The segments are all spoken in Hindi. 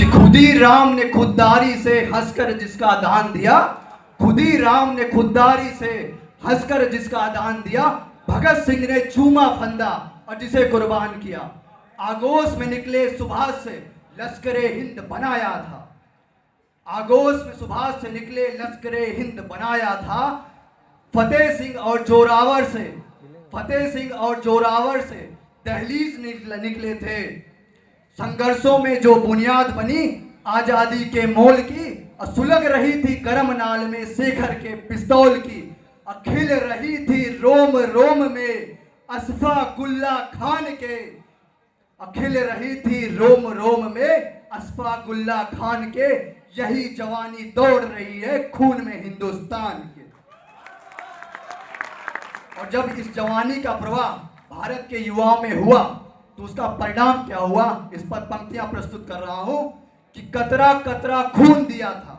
कि खुदी राम ने खुददारी से हंसकर जिसका दान दिया, खुदी राम ने खुददारी से हंसकर जिसका दान दिया, भगत सिंह ने चूमा फंदा और जिसे कुर्बान किया। आगोश में निकले सुभाष से लश्करे हिंद बनाया था, आगोश में सुभाष से निकले लश्करे हिंद बनाया था। फतेह सिंह और जोरावर से, फतेह सिंह और जोरावर से दहलीज निकले थे। संघर्षों में जो बुनियाद बनी आजादी के मोल की, सुलग रही थी करम नाल में शेखर के पिस्तौल की, खिल रही थी रोम रोम में असफा गुल्ला खान के, खिल रही थी रोम रोम में असफा गुल्ला खान के। यही जवानी दौड़ रही है खून में हिंदुस्तान के। और जब इस जवानी का प्रवाह भारत के युवाओं में हुआ तो उसका परिणाम क्या हुआ, इस पर पंक्तियां प्रस्तुत कर रहा हूं कि कतरा कतरा खून दिया था,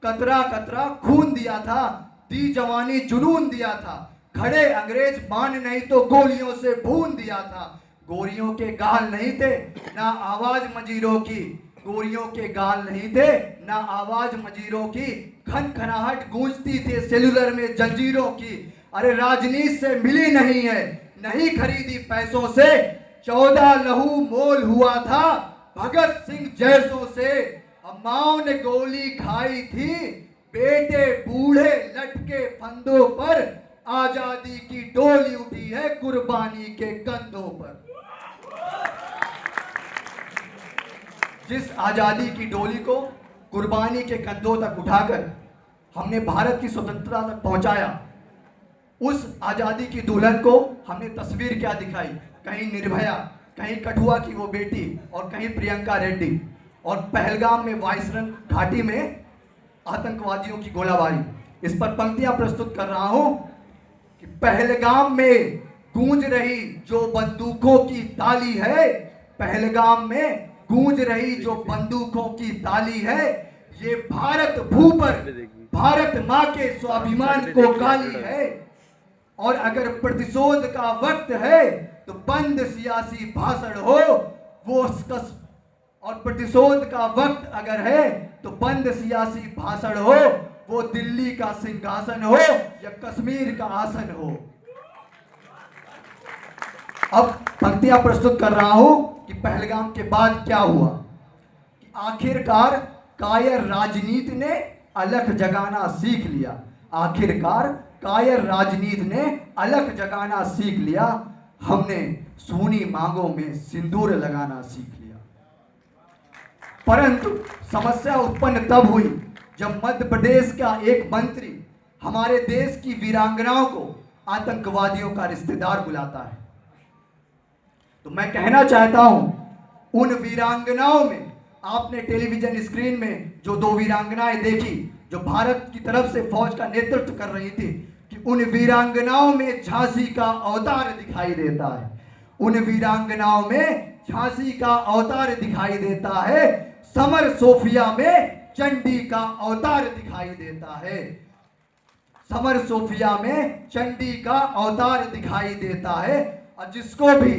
कतरा कतरा खून दिया था, दी जवानी जुनून दिया था, खड़े अंग्रेज बाण नहीं तो गोलियों से भून दिया था। गोरियों के गाल नहीं थे ना आवाज मजीरों की, गोरियों के गाल नहीं थे ना आवाज मजीरों की, खनखनाहट गूंजती थी सेलुलर में जंजीरों की। अरे राजनीति से मिली नहीं है, नहीं खरीदी पैसों से, 14 लहू मोल हुआ था भगत सिंह जैसों से। माओ ने गोली खाई थी, बेटे बूढ़े लटके फंदों पर, आजादी की डोली उठी है कुर्बानी के कंधों पर। जिस आजादी की डोली को कुर्बानी के कंधों तक उठाकर हमने भारत की स्वतंत्रता तक पहुंचाया, उस आजादी की दुल्हन को हमने तस्वीर क्या दिखाई, कहीं निर्भया, कहीं कठुआ की वो बेटी और कहीं प्रियंका रेड्डी, और पहलगाम में वाइसरन घाटी में आतंकवादियों की गोलाबारी। इस पर पंक्तियां प्रस्तुत कर रहा हूं कि पहलगाम में गूंज रही जो बंदूकों की ताली है, पहलगाम में गूंज रही जो बंदूकों की ताली है, ये भारत भू पर भारत मां के स्वाभिमान को गाली है। और अगर प्रतिशोध का वक्त है तो बंद सियासी भाषण हो वो और प्रतिशोध का वक्त अगर है तो बंद सियासी भाषण हो, वो दिल्ली का सिंहासन हो या कश्मीर का आसन हो। अब पंक्तियां प्रस्तुत कर रहा हूं कि पहलगाम के बाद क्या हुआ। कि आखिरकार कायर राजनीति ने अलख जगाना सीख लिया, आखिरकार कायर राजनीति ने अलख जगाना सीख लिया, हमने सूनी मांगों में सिंदूर लगाना सीख लिया। परंतु समस्या उत्पन्न तब हुई जब मध्य प्रदेश का एक मंत्री हमारे देश की वीरांगनाओं को आतंकवादियों का रिश्तेदार बुलाता है। तो मैं कहना चाहता हूं उन वीरांगनाओं में, आपने टेलीविजन स्क्रीन में जो 2 वीरांगनाएं देखी जो भारत की तरफ से फौज का नेतृत्व कर रही थी, कि उन वीरांगनाओं में झांसी का अवतार दिखाई देता है, उन वीरांगनाओं में झांसी का अवतार दिखाई देता है, समर सोफिया में चंडी का अवतार दिखाई देता है, समर सोफिया में चंडी का अवतार दिखाई देता है। और जिसको भी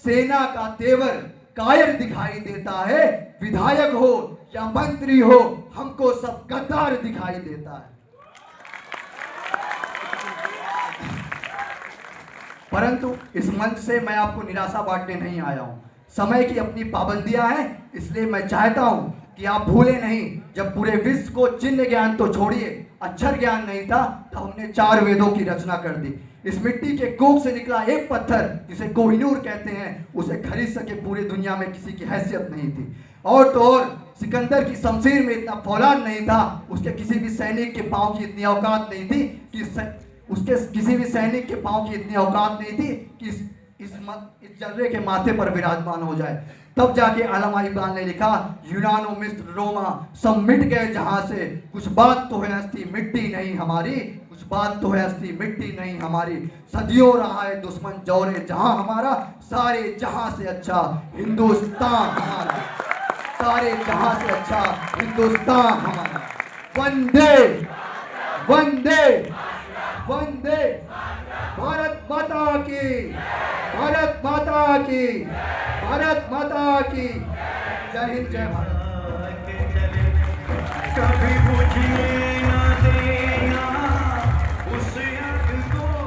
सेना का तेवर कायर दिखाई देता है, विधायक हो या मंत्री हो, हमको सब गद्दार दिखाई देता है। परंतु इस मंच से मैं आपको निराशा बांटने नहीं आया हूं। समय की अपनी पाबंदियां हैं, इसलिए मैं चाहता हूं कि आप भूले नहीं, जब पूरे विश्व को चिन्ह ज्ञान तो छोड़िए अक्षर ज्ञान नहीं था, तो हमने 4 वेदों की रचना कर दी। इस मिट्टी के कोख से निकला एक पत्थर जिसे कोहिनूर कहते हैं, उसे खरीद सके पूरी दुनिया में किसी की हैसियत नहीं थी। और तो और सिकंदर की शमशीर में इतना फौलाद नहीं था, उसके किसी भी सैनिक के पांव की इतनी औकात नहीं थी कि उसके किसी भी सैनिक के पांव की इतनी औकात नहीं थी कि इस जर्रे के माथे पर विराजमान हो जाए। तब जाके अल्लामा इकबाल ने लिखा, यूनानो मिस्र रोमा सब मिट गए जहां से, कुछ बात तो है हस्ती मिट्टी नहीं हमारी, कुछ बात तो है हस्ती मिट्टी नहीं हमारी, सदियों रहा है दुश्मन जौरे जहां हमारा, सारे जहां से अच्छा हिंदुस्तान हमारा, सारे जहां से अच्छा हिंदुस्तान हमारा। वंदे वंदे वंदे भारत माता की, भारत माता की, भारत माता की। जय हिंद, जय भारत। के चले